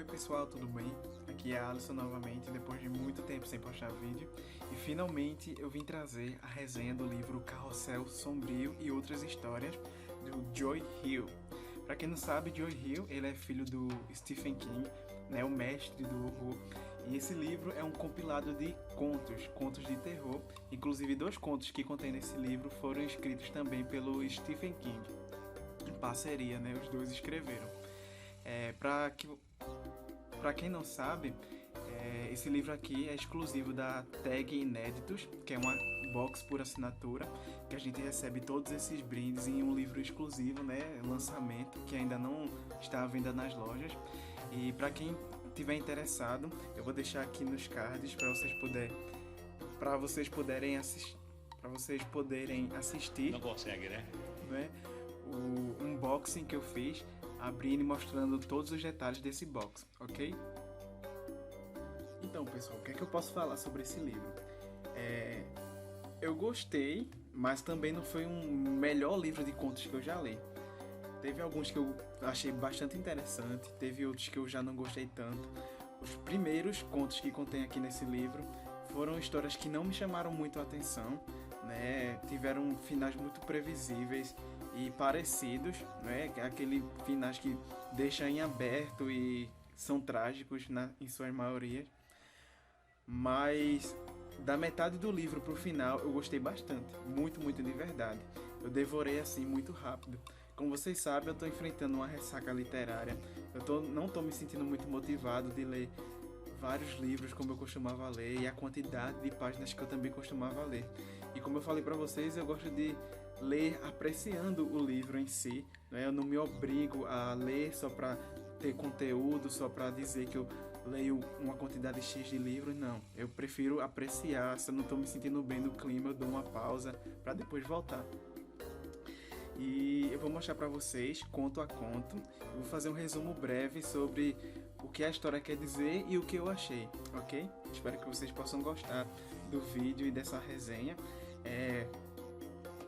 Oi pessoal, tudo bem? Aqui é a Alisson novamente, depois de muito tempo sem postar vídeo. E finalmente eu vim trazer a resenha do livro Carrossel Sombrio e Outras Histórias, do Joy Hill. Para quem não sabe, Joy Hill, ele é filho do Stephen King, né, o mestre do horror. E esse livro é um compilado de contos de terror. Inclusive, 2 contos que contém nesse livro foram escritos também pelo Stephen King. Em parceria, né, os dois escreveram. Para quem não sabe, esse livro aqui é exclusivo da Tag Inéditos, que é uma box por assinatura, que a gente recebe todos esses brindes em um livro exclusivo, né, lançamento, que ainda não está à venda nas lojas. E para quem tiver interessado, eu vou deixar aqui nos cards para vocês poderem assistir. Não consegue, né? Né, o unboxing que eu fiz, abrindo e mostrando todos os detalhes desse box, ok? Então, pessoal, o que é que eu posso falar sobre esse livro? Eu gostei, mas também não foi um melhor livro de contos que eu já li. Teve alguns que eu achei bastante interessante, teve outros que eu já não gostei tanto. Os primeiros contos que contém aqui nesse livro foram histórias que não me chamaram muito a atenção, né? Tiveram finais muito previsíveis e parecidos, né? Aquele finais que deixam em aberto e são trágicos em sua maioria. Mas da metade do livro pro final eu gostei bastante, muito, muito de verdade. Eu devorei assim muito rápido. Como vocês sabem, eu estou enfrentando uma ressaca literária. Não estou me sentindo muito motivado de ler vários livros como eu costumava ler e a quantidade de páginas que eu também costumava ler. E como eu falei para vocês, eu gosto de ler apreciando o livro em si, né? Eu não me obrigo a ler só para ter conteúdo, só para dizer que eu leio uma quantidade X de livros, não. Eu prefiro apreciar. Se eu não estou me sentindo bem no clima, eu dou uma pausa para depois voltar. E eu vou mostrar para vocês, conto a conto. Eu vou fazer um resumo breve sobre o que a história quer dizer e o que eu achei, ok? Espero que vocês possam gostar do vídeo e dessa resenha.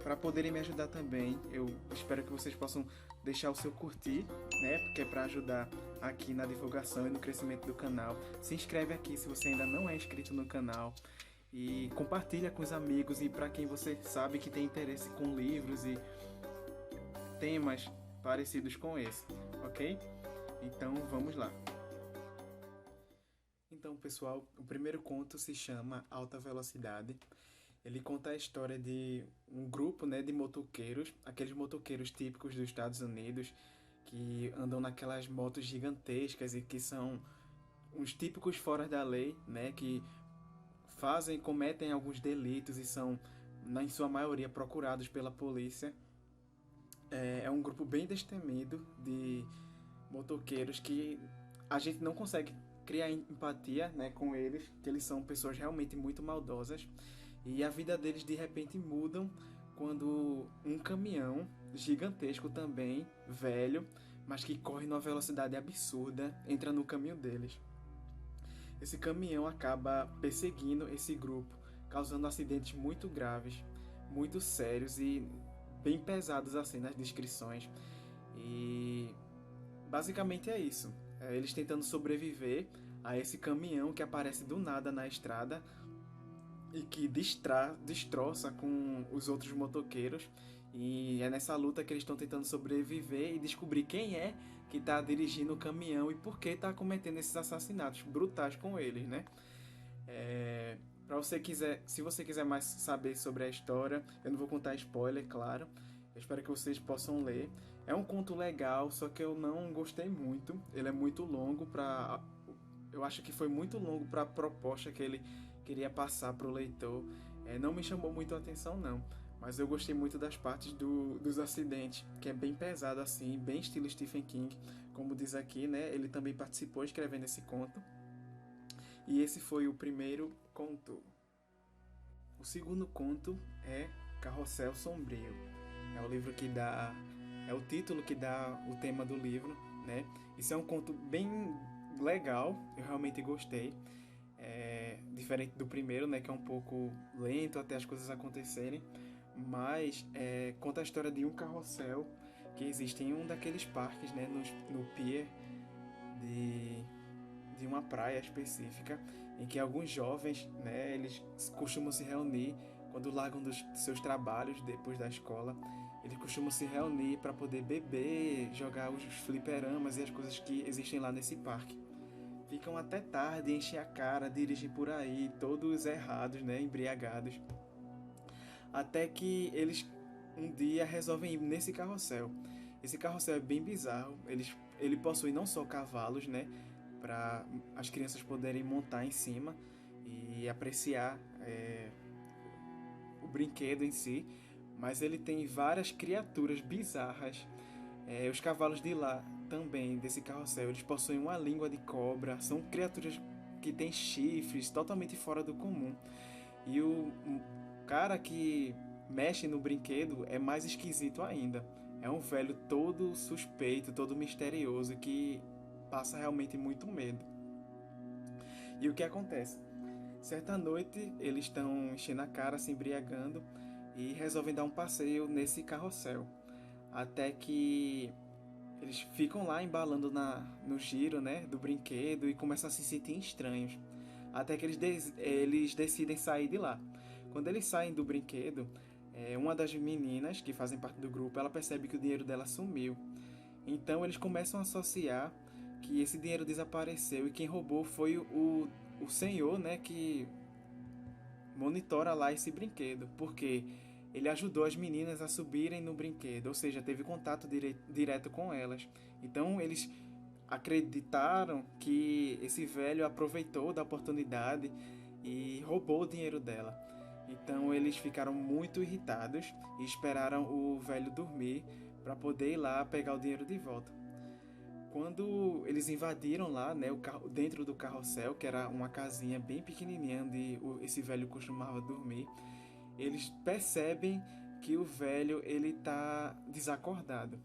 Para poderem me ajudar também, eu espero que vocês possam deixar o seu curtir, né? Porque é para ajudar aqui na divulgação e no crescimento do canal. Se inscreve aqui se você ainda não é inscrito no canal. E compartilha com os amigos e para quem você sabe que tem interesse com livros e temas parecidos com esse, ok? Então vamos lá. Então, pessoal, o primeiro conto se chama Alta Velocidade. Ele conta a história de um grupo, né, de motoqueiros, aqueles motoqueiros típicos dos Estados Unidos que andam naquelas motos gigantescas e que são uns típicos fora da lei, né, que cometem alguns delitos e são, em sua maioria, procurados pela polícia. É um grupo bem destemido de motoqueiros que a gente não consegue criar empatia, né, com eles, que eles são pessoas realmente muito maldosas. E a vida deles de repente mudam quando um caminhão gigantesco também, velho, mas que corre numa velocidade absurda, entra no caminho deles. Esse caminhão acaba perseguindo esse grupo, causando acidentes muito graves, muito sérios e bem pesados assim nas descrições. E basicamente é isso. Eles tentando sobreviver a esse caminhão que aparece do nada na estrada e que destroça com os outros motoqueiros. E é nessa luta que eles estão tentando sobreviver e descobrir quem é que está dirigindo o caminhão e por que está cometendo esses assassinatos brutais com eles, né? Se você quiser mais saber sobre a história, eu não vou contar spoiler, claro. Eu espero que vocês possam ler. É um conto legal, só que eu não gostei muito. Ele é muito longo eu acho que foi muito longo para a proposta que ele queria passar para o leitor. Não me chamou muito a atenção, não. Mas eu gostei muito das partes dos acidentes, que é bem pesado assim, bem estilo Stephen King, como diz aqui, né? Ele também participou escrevendo esse conto. E esse foi o primeiro conto. O segundo conto é Carrossel Sombrio. É o título que dá o tema do livro, né? Isso é um conto bem legal, eu realmente gostei. Diferente do primeiro, né, que é um pouco lento até as coisas acontecerem, mas conta a história de um carrossel que existe em um daqueles parques, né, no pier de uma praia específica em que alguns jovens, né, eles costumam se reunir quando largam dos seus trabalhos depois da escola. Eles costumam se reunir para poder beber, jogar os fliperamas e as coisas que existem lá nesse parque. Ficam até tarde, enchem a cara, dirigem por aí, todos errados, né, embriagados. Até que eles um dia resolvem ir nesse carrossel. Esse carrossel é bem bizarro. Ele possui não só cavalos, né, para as crianças poderem montar em cima e apreciar o brinquedo em si, mas ele tem várias criaturas bizarras. Os cavalos de lá também, desse carrossel, eles possuem uma língua de cobra, são criaturas que têm chifres totalmente fora do comum. E o cara que mexe no brinquedo é mais esquisito ainda. É um velho todo suspeito, todo misterioso, que passa realmente muito medo. E o que acontece? Certa noite, eles estão enchendo a cara, se embriagando, e resolvem dar um passeio nesse carrossel. Até que eles ficam lá embalando no giro, né, do brinquedo, e começam a se sentir estranhos. Até que eles decidem sair de lá. Quando eles saem do brinquedo, uma das meninas que fazem parte do grupo, ela percebe que o dinheiro dela sumiu. Então eles começam a associar que esse dinheiro desapareceu e quem roubou foi o senhor, né, que monitora lá esse brinquedo, porque ele ajudou as meninas a subirem no brinquedo, ou seja, teve contato direto com elas. Então eles acreditaram que esse velho aproveitou da oportunidade e roubou o dinheiro dela. Então eles ficaram muito irritados e esperaram o velho dormir para poder ir lá pegar o dinheiro de volta. Quando eles invadiram lá, né, dentro do carrossel, que era uma casinha bem pequenininha onde esse velho costumava dormir, eles percebem que o velho ele tá desacordado.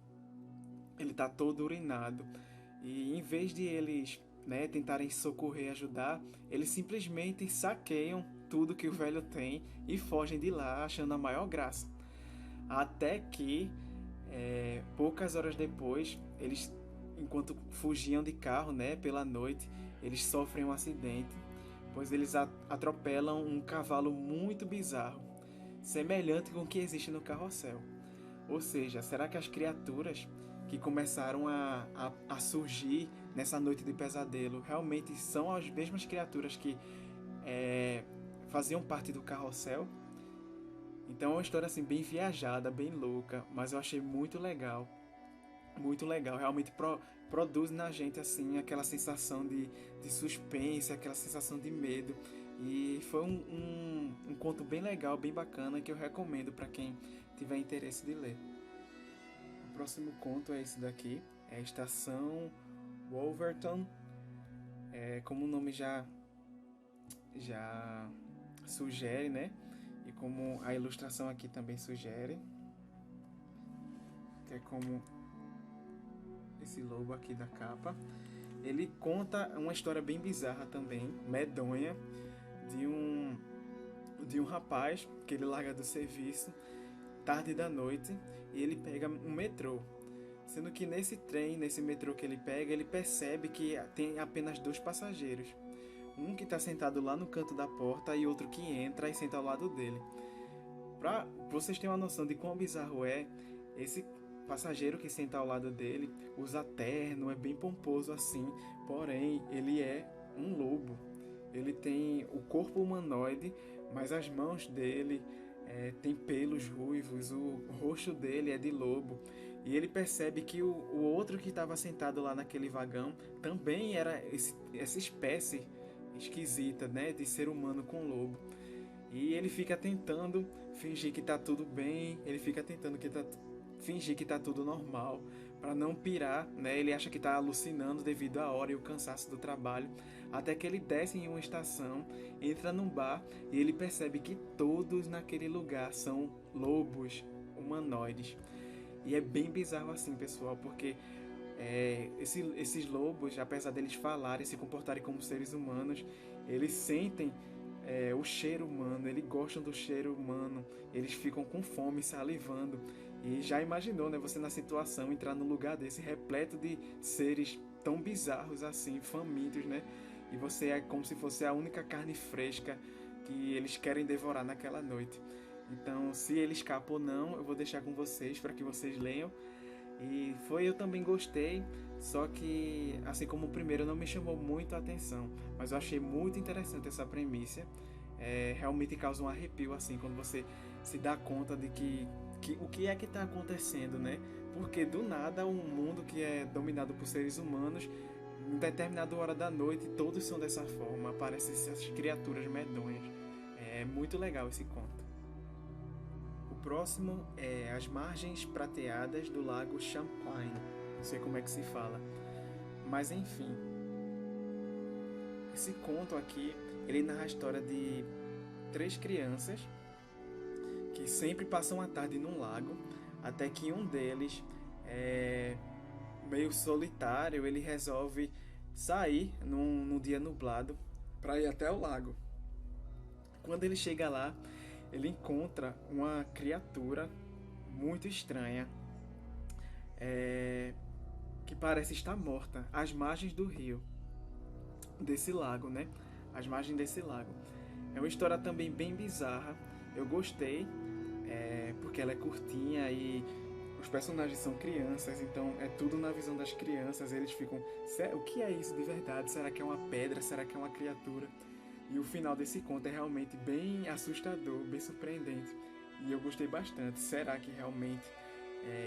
Ele tá todo urinado. E em vez de eles, né, tentarem socorrer e ajudar, eles simplesmente saqueiam tudo que o velho tem e fogem de lá achando a maior graça. Até que, poucas horas depois, eles, enquanto fugiam de carro, né, pela noite, eles sofrem um acidente, pois eles atropelam um cavalo muito bizarro, semelhante com o que existe no carrossel. Ou seja, será que as criaturas que começaram a surgir nessa noite de pesadelo realmente são as mesmas criaturas que faziam parte do carrossel? Então é uma história assim bem viajada, bem louca, mas eu achei muito legal. Muito legal, realmente produz na gente assim aquela sensação de suspense, aquela sensação de medo. E foi um conto bem legal, bem bacana, que eu recomendo para quem tiver interesse de ler. O próximo conto é esse daqui, é a Estação Wolverton. Como o nome já sugere, né? E como a ilustração aqui também sugere, que é como esse lobo aqui da capa. Ele conta uma história bem bizarra também, medonha, de um rapaz que ele larga do serviço tarde da noite e ele pega um metrô. Sendo que nesse metrô que ele pega, ele percebe que tem apenas 2 passageiros. Um que está sentado lá no canto da porta e outro que entra e senta ao lado dele. Pra vocês terem uma noção de quão bizarro é, esse passageiro que senta ao lado dele usa terno, é bem pomposo assim, porém ele é um lobo. Ele tem o corpo humanoide, mas as mãos dele tem pelos ruivos, o rosto dele é de lobo. E ele percebe que o outro que estava sentado lá naquele vagão também era essa espécie esquisita, né, de ser humano com lobo. E ele fica tentando fingir que tá tudo bem, ele fica tentando fingir que tá tudo normal, para não pirar, né? Ele acha que tá alucinando devido à hora e o cansaço do trabalho, até que ele desce em uma estação, entra num bar e ele percebe que todos naquele lugar são lobos humanoides. E é bem bizarro assim, pessoal, porque esses lobos, apesar deles falarem, se comportarem como seres humanos, eles sentem o cheiro humano, eles gostam do cheiro humano, eles ficam com fome, salivando. E já imaginou, né, você na situação, entrar num lugar desse repleto de seres tão bizarros assim, famintos, né? e você é como se fosse a única carne fresca que eles querem devorar naquela noite. Então, se ele escapa ou não, eu vou deixar com vocês para que vocês leiam. E eu também gostei, só que, assim como o primeiro, não me chamou muito a atenção, mas eu achei muito interessante essa premissa. Realmente causa um arrepio, assim, quando você se dá conta de que o que é que está acontecendo, né? Porque do nada, um mundo que é dominado por seres humanos, em determinada hora da noite, todos são dessa forma, aparecem essas criaturas medonhas. É muito legal esse conto. O próximo é As Margens Prateadas do Lago Champlain. Não sei como é que se fala. Mas enfim, esse conto aqui, ele narra a história de três crianças que sempre passam a tarde num lago, até que um deles, meio solitário, ele resolve sair num dia nublado para ir até o lago. Quando ele chega lá, ele encontra uma criatura muito estranha, que parece estar morta às margens do rio, desse lago, né? Às margens desse lago. É uma história também bem bizarra. Eu gostei, porque ela é curtinha e os personagens são crianças, então é tudo na visão das crianças. Eles ficam, o que é isso de verdade? Será que é uma pedra? Será que é uma criatura? E o final desse conto é realmente bem assustador, bem surpreendente. E eu gostei bastante. Será que realmente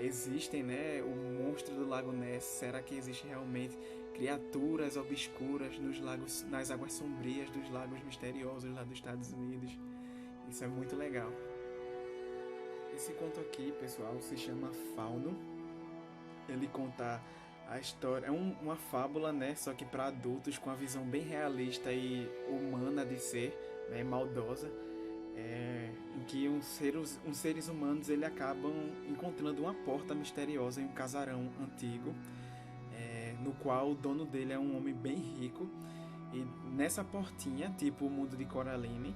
existem, né, o monstro do Lago Ness? Será que existem realmente criaturas obscuras nos lagos, nas águas sombrias dos lagos misteriosos lá dos Estados Unidos? Isso é muito legal. Esse conto aqui, pessoal, se chama Fauno. Ele conta a história, uma fábula, né, só que para adultos, com a visão bem realista e humana de ser, né, maldosa, em que uns seres humanos ele acabam encontrando uma porta misteriosa em um casarão antigo, no qual o dono dele é um homem bem rico, e nessa portinha, tipo o mundo de Coraline,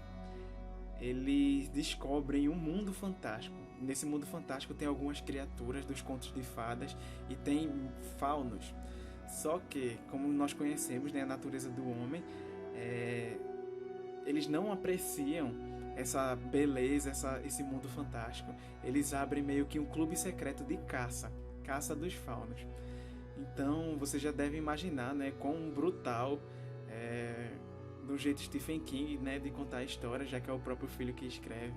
eles descobrem um mundo fantástico. Nesse mundo fantástico tem algumas criaturas dos contos de fadas e tem faunos. Só que, como nós conhecemos, né, a natureza do homem, eles não apreciam essa beleza, esse mundo fantástico. Eles abrem meio que um clube secreto de caça dos faunos. Então você já deve imaginar, né, quão brutal, do jeito Stephen King, né, de contar a história, já que é o próprio filho que escreve.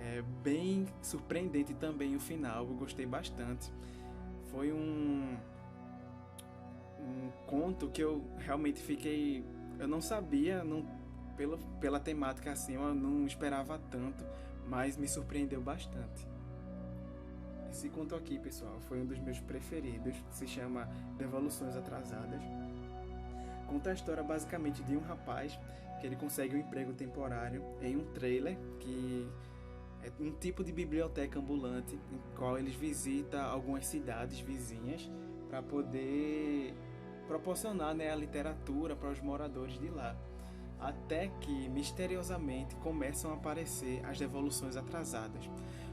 É bem surpreendente também o final, eu gostei bastante. Foi um conto que eu realmente fiquei... Eu não sabia, pela temática assim, eu não esperava tanto, mas me surpreendeu bastante. Esse conto aqui, pessoal, foi um dos meus preferidos, se chama Devoluções Atrasadas. Conta a história basicamente de um rapaz que ele consegue um emprego temporário em um trailer, que é um tipo de biblioteca ambulante, em qual eles visitam algumas cidades vizinhas para poder proporcionar, né, a literatura para os moradores de lá. Até que, misteriosamente, começam a aparecer as devoluções atrasadas.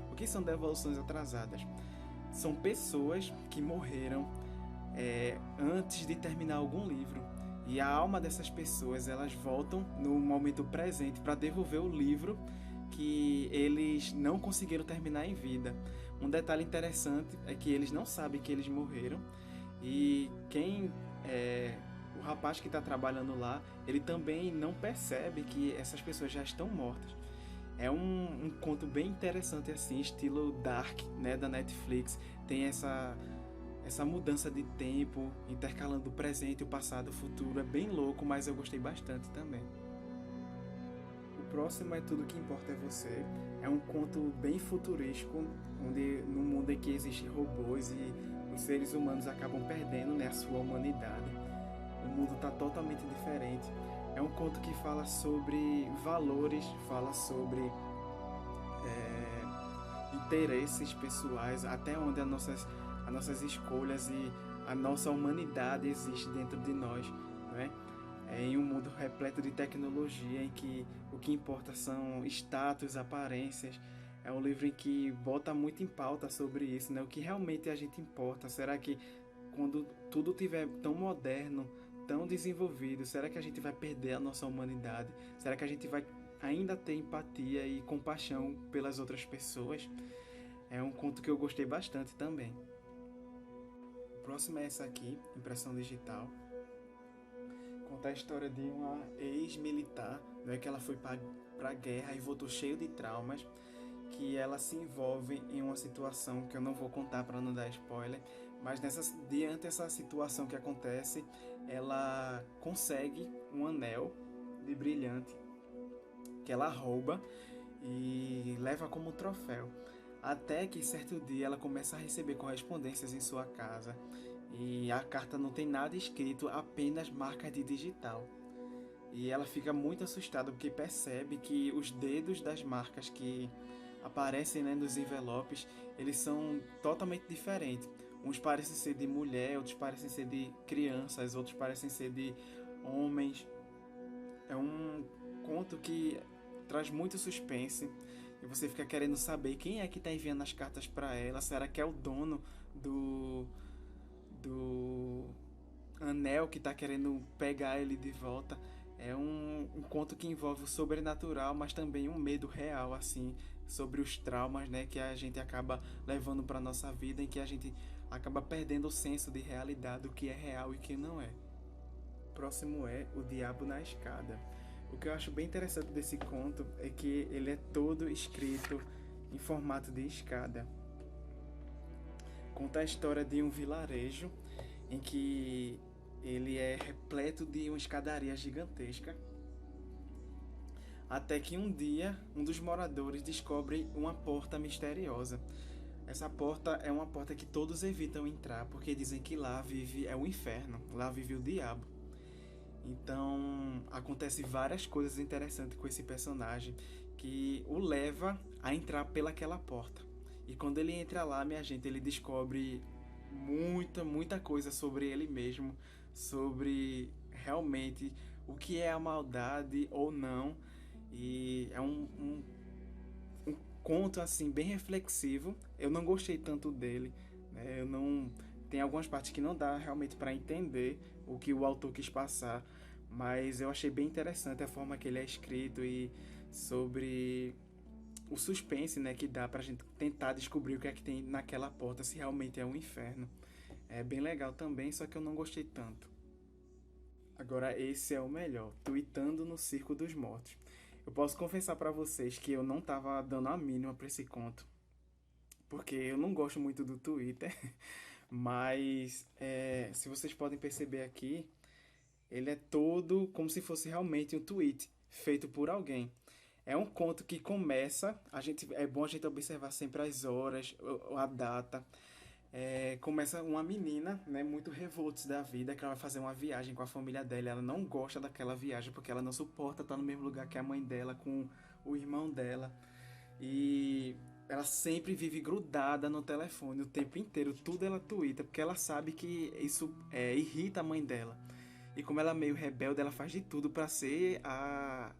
O que são devoluções atrasadas? São pessoas que morreram antes de terminar algum livro. E a alma dessas pessoas, elas voltam no momento presente para devolver o livro que eles não conseguiram terminar em vida. Um detalhe interessante é que eles não sabem que eles morreram, e o rapaz que está trabalhando lá, ele também não percebe que essas pessoas já estão mortas. É um conto bem interessante, assim, estilo Dark, né, da Netflix. Tem essa mudança de tempo, intercalando o presente, o passado, o futuro. É bem louco, mas eu gostei bastante também. O próximo é Tudo Que Importa É Você. É um conto bem futurístico, onde no mundo em que existem robôs e os seres humanos acabam perdendo, né, a sua humanidade. O mundo está totalmente diferente. É um conto que fala sobre valores, fala sobre interesses pessoais, até onde as nossas escolhas e a nossa humanidade existe dentro de nós, não é? Em um mundo repleto de tecnologia, em que o que importa são status, aparências. É um livro em que bota muito em pauta sobre isso, né? O que realmente a gente importa. Será que quando tudo estiver tão moderno, tão desenvolvido? Será que a gente vai perder a nossa humanidade? Será que a gente vai ainda ter empatia e compaixão pelas outras pessoas? É um conto que eu gostei bastante também. O próximo é essa aqui, Impressão Digital. Conta a história de uma ex-militar, não é que ela foi para a guerra e voltou cheio de traumas, que ela se envolve em uma situação que eu não vou contar para não dar spoiler, mas diante dessa situação que acontece, ela consegue um anel de brilhante que ela rouba e leva como troféu. Até que certo dia ela começa a receber correspondências em sua casa e a carta não tem nada escrito, apenas marcas de digital. E ela fica muito assustada porque percebe que os dedos das marcas que aparecem, né, nos envelopes, eles são totalmente diferentes. Uns parecem ser de mulher, outros parecem ser de crianças, outros parecem ser de homens. É um conto que traz muito suspense e você fica querendo saber quem é que está enviando as cartas para ela. Será que é o dono do anel que está querendo pegar ele de volta? É um conto que envolve o sobrenatural, mas também um medo real, assim, sobre os traumas, né, que a gente acaba levando para nossa vida, em que a gente acaba perdendo o senso de realidade, do que é real e o que não é. O próximo é O Diabo na Escada. O que eu acho bem interessante desse conto é que ele é todo escrito em formato de escada. Conta a história de um vilarejo em que ele é repleto de uma escadaria gigantesca. Até que um dia, um dos moradores descobre uma porta misteriosa. Essa porta é uma porta que todos evitam entrar, porque dizem que lá vive o inferno, lá vive o diabo. Então, acontece várias coisas interessantes com esse personagem que o leva a entrar pelaquela porta. E quando ele entra lá, minha gente, ele descobre muita coisa sobre ele mesmo, sobre realmente o que é a maldade ou não. E é um conto assim bem reflexivo. Eu não gostei tanto dele, né? Eu não Tem algumas partes que não dá realmente para entender o que o autor quis passar, mas eu achei bem interessante a forma que ele é escrito e sobre o suspense, né, que dá pra gente tentar descobrir o que é que tem naquela porta, se realmente é um inferno. É bem legal também, só que eu não gostei tanto. Agora esse é o melhor, Tuitando no Circo dos Mortos. Eu posso confessar pra vocês que eu não tava dando a mínima pra esse conto, porque eu não gosto muito do Twitter, mas se vocês podem perceber aqui, ele é todo como se fosse realmente um tweet feito por alguém. É um conto que começa, é bom a gente observar sempre as horas, a data. Começa uma menina, né, muito revolta da vida, que ela vai fazer uma viagem com a família dela. Ela não gosta daquela viagem porque ela não suporta estar no mesmo lugar que a mãe dela, com o irmão dela. E ela sempre vive grudada no telefone o tempo inteiro, tudo ela tuita, porque ela sabe que isso irrita a mãe dela. E como ela é meio rebelde, ela faz de tudo para ser a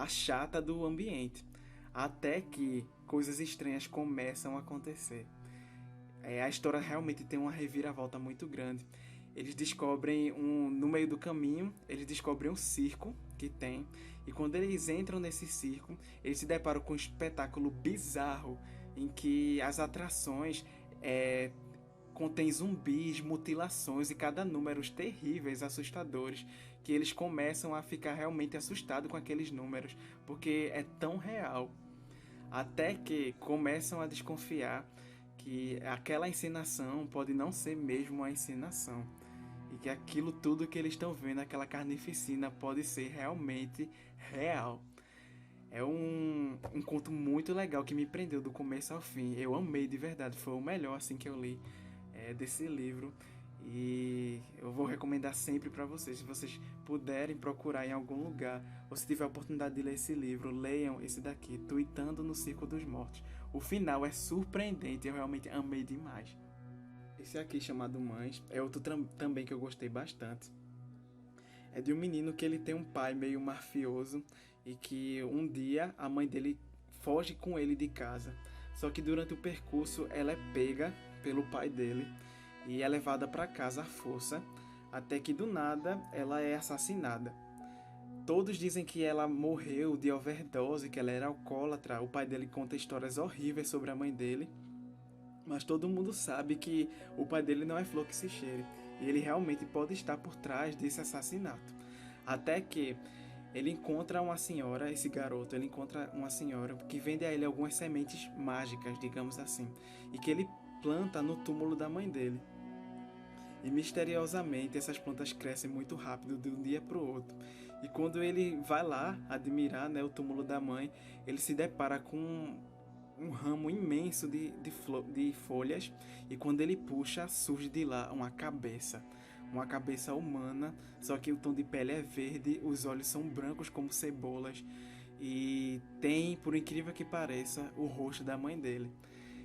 chata do ambiente. Até que coisas estranhas começam a acontecer. A história realmente tem uma reviravolta muito grande. Eles descobrem no meio do caminho, eles descobrem um circo que tem. E quando eles entram nesse circo, eles se deparam com um espetáculo bizarro em que as atrações contém zumbis, mutilações e cada números terríveis, assustadores, que eles começam a ficar realmente assustados com aqueles números, porque é tão real. Até que começam a desconfiar que aquela encenação pode não ser mesmo uma encenação. E que aquilo tudo que eles estão vendo, aquela carnificina, pode ser realmente real. É um conto muito legal que me prendeu do começo ao fim. Eu amei de verdade, foi o melhor assim que eu li desse livro. E eu vou recomendar sempre para vocês. Se vocês puderem procurar em algum lugar, ou se tiver a oportunidade de ler esse livro, leiam esse daqui, Tuitando no Circo dos Mortos. O final é surpreendente, eu realmente amei demais. Esse aqui, chamado Mães, é outro também que eu gostei bastante. É de um menino que ele tem um pai meio mafioso e que um dia a mãe dele foge com ele de casa. Só que durante o percurso ela é pega pelo pai dele e é levada para casa à força, até que do nada ela é assassinada. Todos dizem que ela morreu de overdose, que ela era alcoólatra. O pai dele conta histórias horríveis sobre a mãe dele, mas todo mundo sabe que o pai dele não é flor que se cheire. E ele realmente pode estar por trás desse assassinato. Até que ele encontra uma senhora, esse garoto, ele encontra uma senhora que vende a ele algumas sementes mágicas, digamos assim, e que ele planta no túmulo da mãe dele. E misteriosamente essas plantas crescem muito rápido de um dia para o outro. E quando ele vai lá admirar, né, o túmulo da mãe, ele se depara com um ramo imenso de folhas, e quando ele puxa, surge de lá uma cabeça humana, só que o tom de pele é verde, os olhos são brancos como cebolas, e tem, por incrível que pareça, o rosto da mãe dele.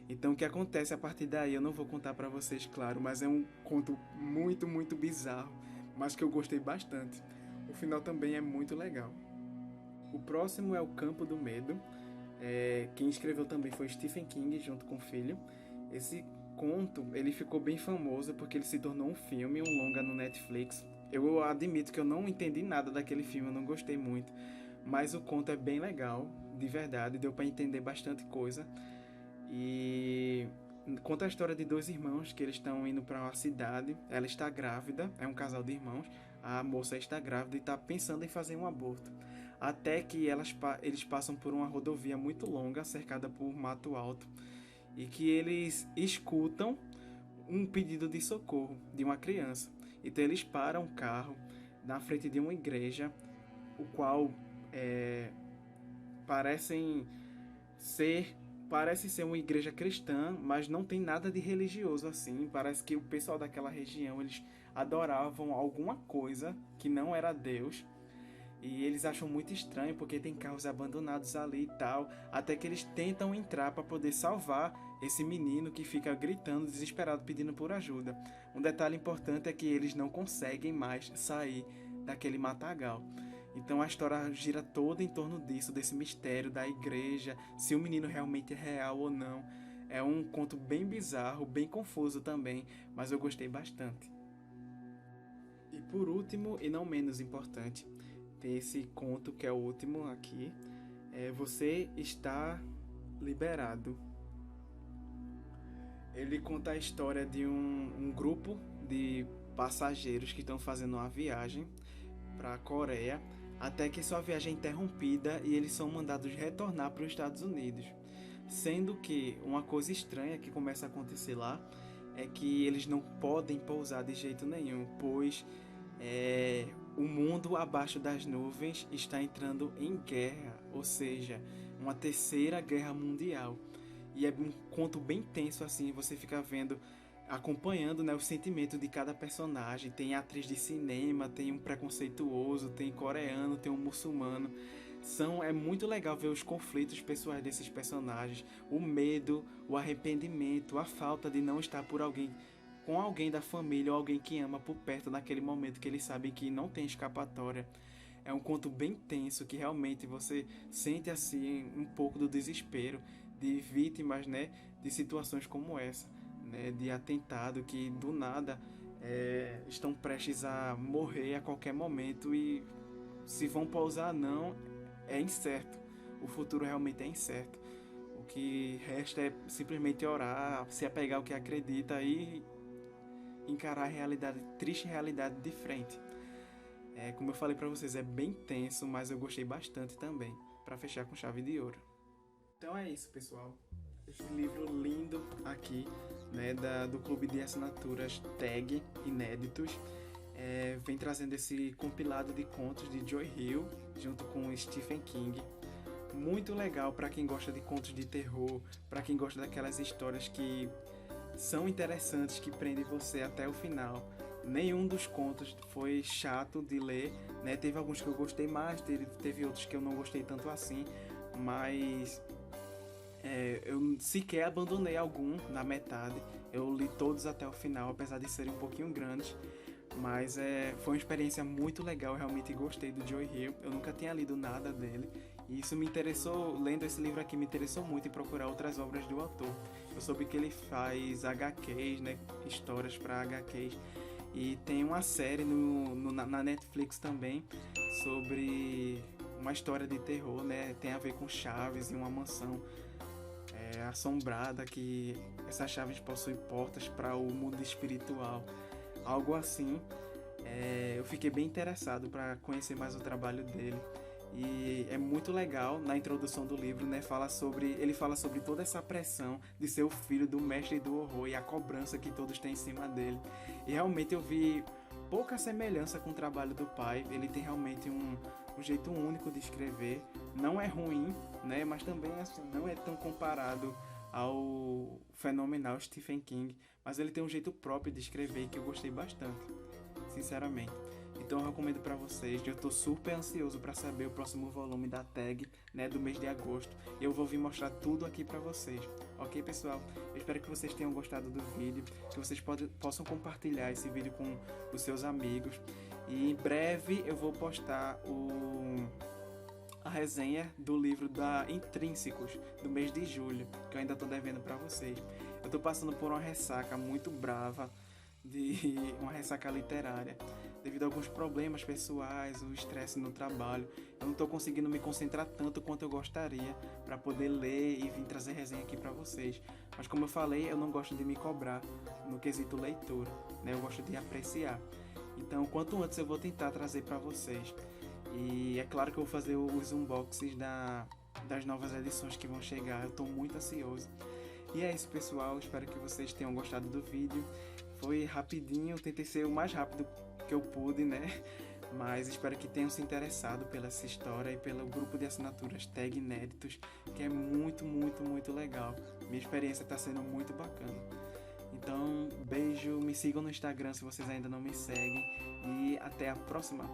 Então o que acontece a partir daí eu não vou contar pra vocês, claro, mas é um conto muito, muito bizarro, mas que eu gostei bastante. O final também é muito legal. O próximo é O Campo do Medo. Quem escreveu também foi Stephen King, junto com o filho. Esse conto, ele ficou bem famoso porque ele se tornou um filme, um longa no Netflix. Eu admito que eu não entendi nada daquele filme, eu não gostei muito, mas o conto é bem legal, de verdade, deu para entender bastante coisa. E conta a história de dois irmãos que eles estão indo para uma cidade. Ela está grávida, é um casal de irmãos. A moça está grávida e está pensando em fazer um aborto. Até que eles passam por uma rodovia muito longa, cercada por mato alto, e que eles escutam um pedido de socorro de uma criança. Então eles param o carro na frente de uma igreja, o qual parecem ser parece ser uma igreja cristã, mas não tem nada de religioso assim. Parece que o pessoal daquela região, eles adoravam alguma coisa que não era Deus. E eles acham muito estranho porque tem carros abandonados ali e tal, até que eles tentam entrar para poder salvar esse menino que fica gritando, desesperado, pedindo por ajuda. Um detalhe importante é que eles não conseguem mais sair daquele matagal. Então a história gira toda em torno disso, desse mistério da igreja, se o menino realmente é real ou não. É um conto bem bizarro, bem confuso também, mas eu gostei bastante. E por último, e não menos importante, tem esse conto que é o último aqui. Você está liberado. Ele conta a história de um grupo de passageiros que estão fazendo uma viagem para a Coreia, até que sua viagem é interrompida e eles são mandados retornar para os Estados Unidos. Sendo que uma coisa estranha que começa a acontecer lá é que eles não podem pousar de jeito nenhum, pois o mundo abaixo das nuvens está entrando em guerra, ou seja, uma terceira guerra mundial. E é um conto bem tenso assim, você fica vendo, acompanhando, né, o sentimento de cada personagem. Tem atriz de cinema, tem um preconceituoso, tem coreano, tem um muçulmano. É muito legal ver os conflitos pessoais desses personagens, o medo, o arrependimento, a falta de não estar com alguém da família ou alguém que ama por perto naquele momento que eles sabem que não tem escapatória. É um conto bem tenso que realmente você sente assim um pouco do desespero de vítimas, né, de situações como essa, né, de atentado que do nada estão prestes a morrer a qualquer momento, e se vão pousar ou não é incerto. O futuro realmente é incerto. O que resta é simplesmente orar, se apegar ao que acredita e encarar a realidade, triste realidade de frente. Como eu falei pra vocês, é bem tenso, mas eu gostei bastante também, pra fechar com chave de ouro. Então é isso, pessoal. Esse livro lindo aqui, né, do clube de assinaturas Tag Inéditos, vem trazendo esse compilado de contos de Joy Hill, junto com Stephen King. Muito legal para quem gosta de contos de terror, para quem gosta daquelas histórias que são interessantes, que prendem você até o final. Nenhum dos contos foi chato de ler, né? Teve alguns que eu gostei mais, teve outros que eu não gostei tanto assim, mas eu sequer abandonei algum na metade. Eu li todos até o final, apesar de serem um pouquinho grandes. Mas foi uma experiência muito legal, eu realmente gostei do Joy Hill. Eu nunca tinha lido nada dele, e isso me interessou, lendo esse livro aqui, me interessou muito em procurar outras obras do autor. Eu soube que ele faz HQs, né, histórias para HQs, E tem uma série na Netflix também sobre uma história de terror, né? Tem a ver com chaves e uma mansão assombrada que essas chaves possuem portas para o mundo espiritual, algo assim. Eu fiquei bem interessado para conhecer mais o trabalho dele. E é muito legal na introdução do livro, né? Ele fala sobre toda essa pressão de ser o filho do mestre do horror e a cobrança que todos têm em cima dele. E realmente eu vi pouca semelhança com o trabalho do pai. Ele tem realmente um jeito único de escrever. Não é ruim, né? Mas também assim, não é tão comparado ao fenomenal Stephen King. Mas ele tem um jeito próprio de escrever que eu gostei bastante, sinceramente. Então eu recomendo para vocês. Eu tô super ansioso para saber o próximo volume da tag, né, do mês de agosto. E eu vou vir mostrar tudo aqui para vocês. Ok, pessoal? Eu espero que vocês tenham gostado do vídeo, que vocês possam compartilhar esse vídeo com os seus amigos. E em breve eu vou postar a resenha do livro da Intrínsecos, do mês de julho, que eu ainda tô devendo para vocês. Eu tô passando por uma ressaca muito brava, uma ressaca literária, devido a alguns problemas pessoais, o estresse no trabalho. Eu não estou conseguindo me concentrar tanto quanto eu gostaria para poder ler e vir trazer resenha aqui para vocês. Mas como eu falei, eu não gosto de me cobrar no quesito leitura, né? Eu gosto de apreciar. Então, quanto antes eu vou tentar trazer para vocês. E é claro que eu vou fazer os unboxings das novas edições que vão chegar. Eu estou muito ansioso. E é isso, pessoal. Espero que vocês tenham gostado do vídeo. Foi rapidinho, tentei ser o mais rápido que eu pude, né? Mas espero que tenham se interessado pela essa história e pelo grupo de assinaturas Tag Inéditos, que é muito, muito, muito legal. Minha experiência está sendo muito bacana. Então, beijo, me sigam no Instagram se vocês ainda não me seguem e até a próxima!